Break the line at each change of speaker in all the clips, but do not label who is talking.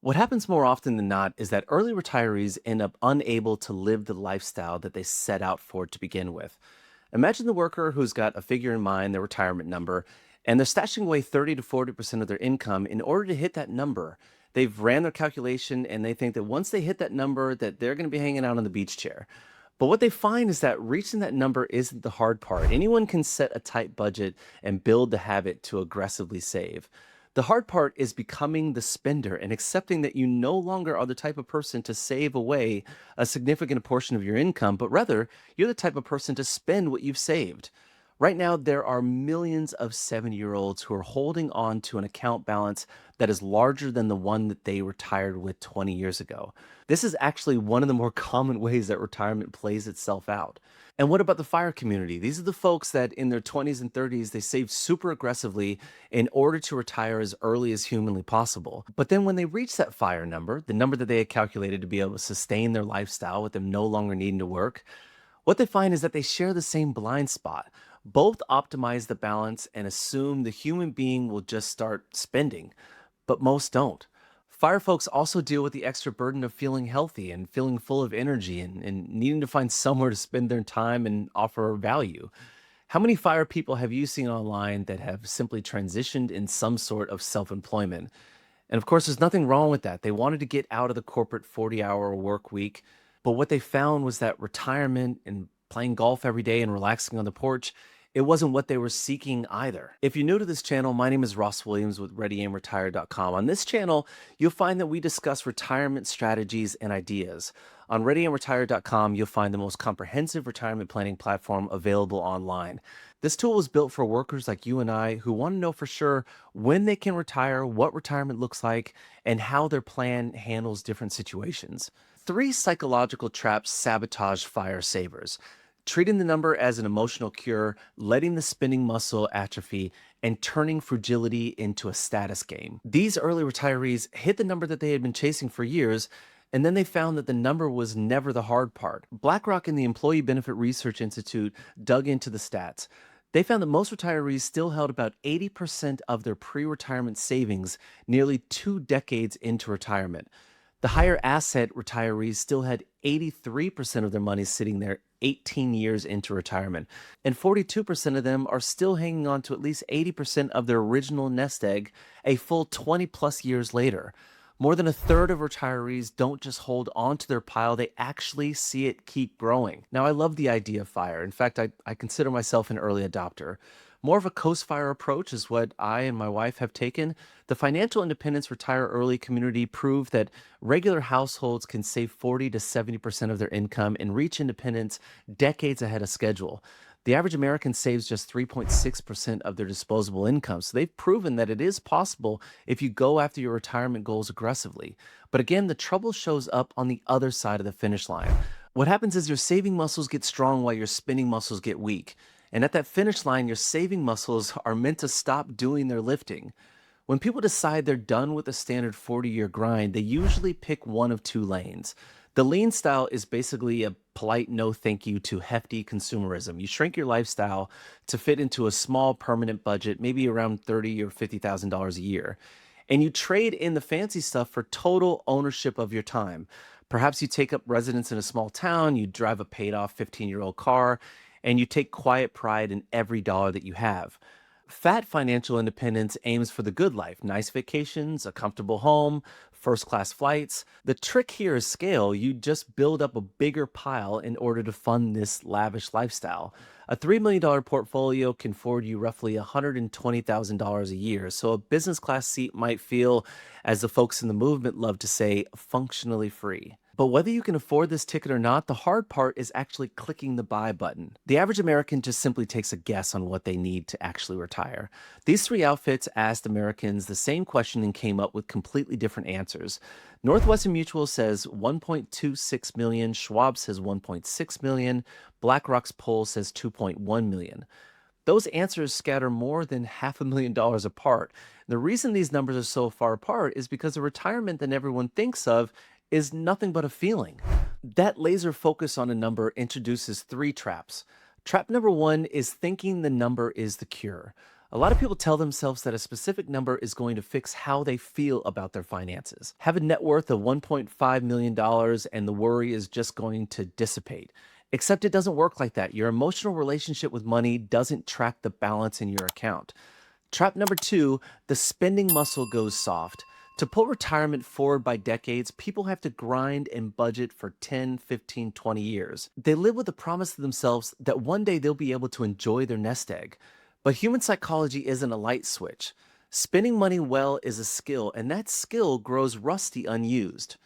What happens more often than not is that early retirees end up unable to live the lifestyle that they set out for to begin with. Imagine the worker who's got a figure in mind, their retirement number, and they're stashing away 30 to 40% of their income in order to hit that number. They've ran their calculation and they think that once they hit that number that they're going to be hanging out on the beach chair. But what they find is that reaching that number isn't the hard part. Anyone can set a tight budget and build the habit to aggressively save. The hard part is becoming the spender and accepting that you no longer are the type of person to save away a significant portion of your income, but rather you're the type of person to spend what you've saved. Right now, there are millions of 7-year-olds who are holding on to an account balance that is larger than the one that they retired with 20 years ago. This is actually one of the more common ways that retirement plays itself out. And what about the fire community? These are the folks that in their 20s and 30s, they save super aggressively in order to retire as early as humanly possible. But then when they reach that fire number, the number that they had calculated to be able to sustain their lifestyle with them no longer needing to work, what they find is that they share the same blind spot. Both optimize the balance and assume the human being will just start spending, but most don't. Fire folks also deal with the extra burden of feeling healthy and feeling full of energy and needing to find somewhere to spend their time and offer value. How many fire people have you seen online that have simply transitioned in some sort of self employment? And of course, there's nothing wrong with that. They wanted to get out of the corporate 40-hour work week. But what they found was that retirement and playing golf every day and relaxing on the porch, it wasn't what they were seeking either. If you're new to this channel, my name is Ross Williams with ReadyAimRetire.com. On this channel, you'll find that we discuss retirement strategies and ideas. On ReadyAimRetire.com, you'll find the most comprehensive retirement planning platform available online. This tool is built for workers like you and I who want to know for sure when they can retire, what retirement looks like, and how their plan handles different situations. Three psychological traps sabotage fire savers: treating the number as an emotional cure, letting the spending muscle atrophy, and turning fragility into a status game. These early retirees hit the number that they had been chasing for years, and then they found that the number was never the hard part. BlackRock and the Employee Benefit Research Institute dug into the stats. They found that most retirees still held about 80% of their pre retirement savings nearly 2 decades into retirement. The higher asset retirees still had 83% of their money sitting there 18 years into retirement, and 42% of them are still hanging on to at least 80% of their original nest egg a full 20 plus years later. More than a third of retirees don't just hold on to their pile, they actually see it keep growing. Now, I love the idea of fire. In fact, I consider myself an early adopter. More of a coast fire approach is what I and my wife have taken. The Financial Independence Retire Early community proved that regular households can save 40 to 70% of their income and reach independence decades ahead of schedule. The average American saves just 3.6% of their disposable income. So they've proven that it is possible if you go after your retirement goals aggressively. But again, the trouble shows up on the other side of the finish line. What happens is your saving muscles get strong while your spending muscles get weak. And at that finish line, your saving muscles are meant to stop doing their lifting. When people decide they're done with a standard 40-year grind, they usually pick one of two lanes. The lean style is basically a polite no thank you to hefty consumerism. You shrink your lifestyle to fit into a small permanent budget, maybe around $30,000 or $50,000 a year. And you trade in the fancy stuff for total ownership of your time. Perhaps you take up residence in a small town, you drive a paid off 15-year-old car, and you take quiet pride in every dollar that you have. Fat financial independence aims for the good life: nice vacations, a comfortable home, first class flights. The trick here is scale. You just build up a bigger pile in order to fund this lavish lifestyle. A $3 million portfolio can afford you roughly $120,000 a year. So a business class seat might feel, as the folks in the movement love to say, functionally free. But whether you can afford this ticket or not, the hard part is actually clicking the buy button. The average American just simply takes a guess on what they need to actually retire. These three outfits asked Americans the same question and came up with completely different answers. Northwestern Mutual says 1.26 million, Schwab says 1.6 million, BlackRock's poll says 2.1 million. Those answers scatter more than $500,000 apart. The reason these numbers are so far apart is because the retirement that everyone thinks of is nothing but a feeling. That laser focus on a number introduces three traps. Trap number one is thinking the number is the cure. A lot of people tell themselves that a specific number is going to fix how they feel about their finances. Have a net worth of $1.5 million dollars and the worry is just going to dissipate. Except it doesn't work like that. Your emotional relationship with money doesn't track the balance in your account. Trap number two, the spending muscle goes soft. To pull retirement forward by decades, people have to grind and budget for 10, 15, 20 years. They live with the promise to themselves that one day they'll be able to enjoy their nest egg. But human psychology isn't a light switch. Spending money well is a skill, and that skill grows rusty unused.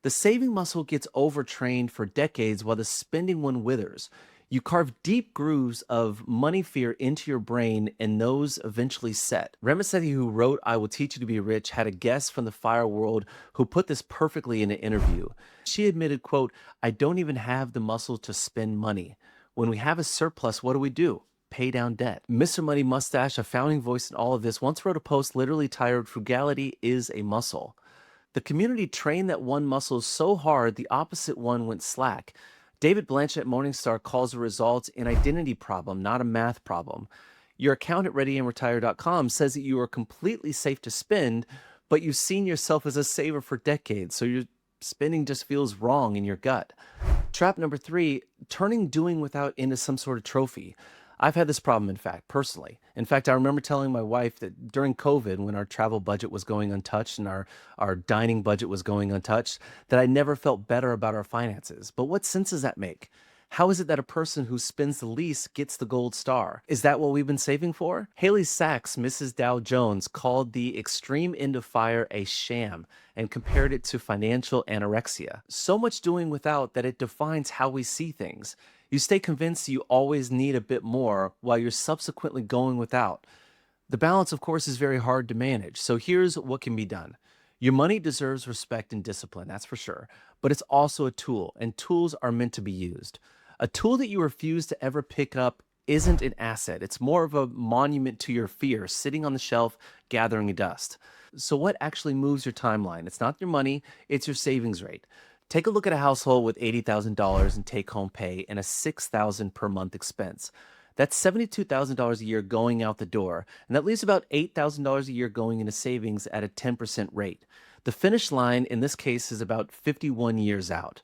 The saving muscle gets overtrained for decades while the spending one withers. You carve deep grooves of money fear into your brain, and those eventually set. Ramessetti, who wrote I Will Teach You to Be Rich, had a guest from the fire world who put this perfectly in an interview. She admitted, quote, I don't even have the muscle to spend money. When we have a surplus, what do? Pay down debt. Mr. Money Mustache, a founding voice in all of this, once wrote a post literally titled, Frugality is a muscle. The community trained that one muscle so hard the opposite one went slack. David Blanchett at Morningstar calls the results an identity problem, not a math problem. Your account at readyandretire.com says that you are completely safe to spend, but you've seen yourself as a saver for decades, so your spending just feels wrong in your gut. Trap number three, turning doing without into some sort of trophy. I've had this problem, in fact, personally. In fact, I remember telling my wife that during COVID, when our travel budget was going untouched and our dining budget was going untouched, that I never felt better about our finances. But what sense does that make? How is it that a person who spends the least gets the gold star? Is that what we've been saving for? Haley Sachs, Mrs. Dow Jones, called the extreme end of FIRE a sham and compared it to financial anorexia. So much doing without that it defines how we see things. You stay convinced you always need a bit more while you're subsequently going without. The balance, of course, is very hard to manage. So here's what can be done. Your money deserves respect and discipline, that's for sure. But it's also a tool, and tools are meant to be used. A tool that you refuse to ever pick up isn't an asset. It's more of a monument to your fear, sitting on the shelf, gathering dust. So what actually moves your timeline? It's not your money, it's your savings rate. Take a look at a household with $80,000 in take-home pay and a $6,000 per month expense. That's $72,000 a year going out the door, and that leaves about $8,000 a year going into savings at a 10% rate. The finish line in this case is about 51 years out.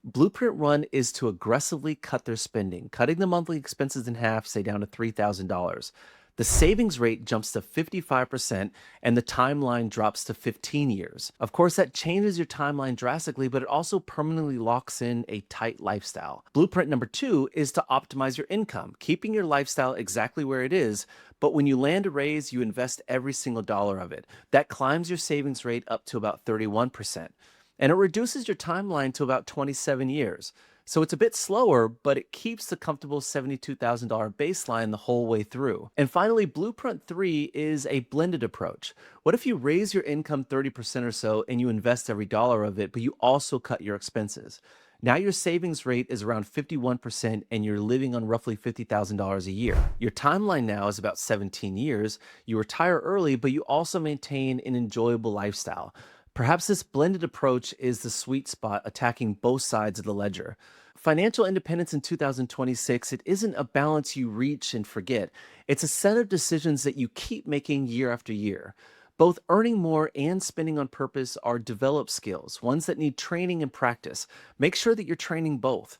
Blueprint Run is to aggressively cut their spending, cutting the monthly expenses in half, say down to $3,000. The savings rate jumps to 55% and the timeline drops to 15 years. Of course, that changes your timeline drastically, but it also permanently locks in a tight lifestyle. Blueprint number two is to optimize your income, keeping your lifestyle exactly where it is, but when you land a raise, you invest every single dollar of it. That climbs your savings rate up to about 31%. And it reduces your timeline to about 27 years. So it's a bit slower, but it keeps the comfortable $72,000 baseline the whole way through. And finally, Blueprint 3 is a blended approach. What if you raise your income 30% or so and you invest every dollar of it, but you also cut your expenses? Now your savings rate is around 51% and you're living on roughly $50,000 a year. Your timeline now is about 17 years. You retire early, but you also maintain an enjoyable lifestyle. Perhaps this blended approach is the sweet spot, attacking both sides of the ledger. Financial independence in 2026, it isn't a balance you reach and forget. It's a set of decisions that you keep making year after year. Both earning more and spending on purpose are developed skills, ones that need training and practice. Make sure that you're training both.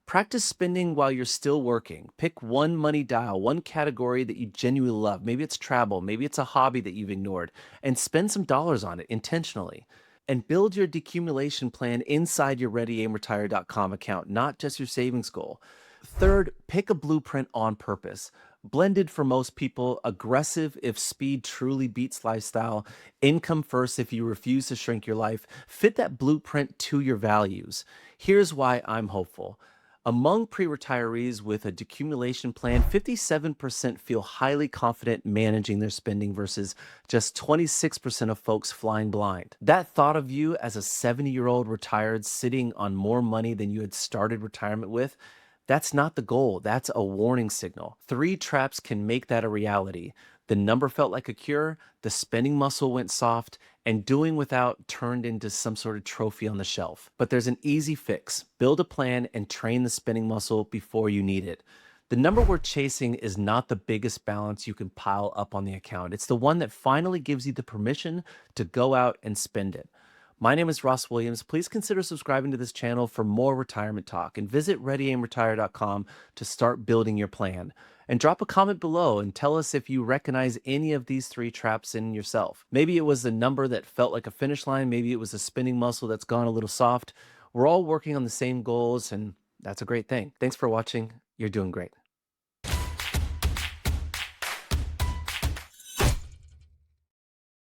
Practice spending while you're still working. Pick one money dial, one category that you genuinely love. Maybe it's travel, maybe it's a hobby that you've ignored, and spend some dollars on it intentionally. And build your decumulation plan inside your readyandretire.com account, not just your savings goal. Third, pick a blueprint on purpose. Blended for most people, aggressive if speed truly beats lifestyle, income first if you refuse to shrink your life. Fit that blueprint to your values. Here's why I'm hopeful. Among pre-retirees with a decumulation plan, 57% feel highly confident managing their spending versus just 26% of folks flying blind. That thought of you as a 70-year-old retired sitting on more money than you had started retirement with, that's not the goal. That's a warning signal. Three traps can make that a reality. The number felt like a cure, the spending muscle went soft, and doing without turned into some sort of trophy on the shelf. But there's an easy fix. Build a plan and train the spending muscle before you need it. The number we're chasing is not the biggest balance you can pile up on the account. It's the one that finally gives you the permission to go out and spend it. My name is Ross Williams. Please consider subscribing to this channel for more retirement talk and visit readyaimretire.com to start building your plan. And drop a comment below and tell us if you recognize any of these three traps in yourself. Maybe it was a number that felt like a finish line. Maybe it was a spending muscle that's gone a little soft. We're all working on the same goals, and that's a great thing. Thanks for watching. You're doing great.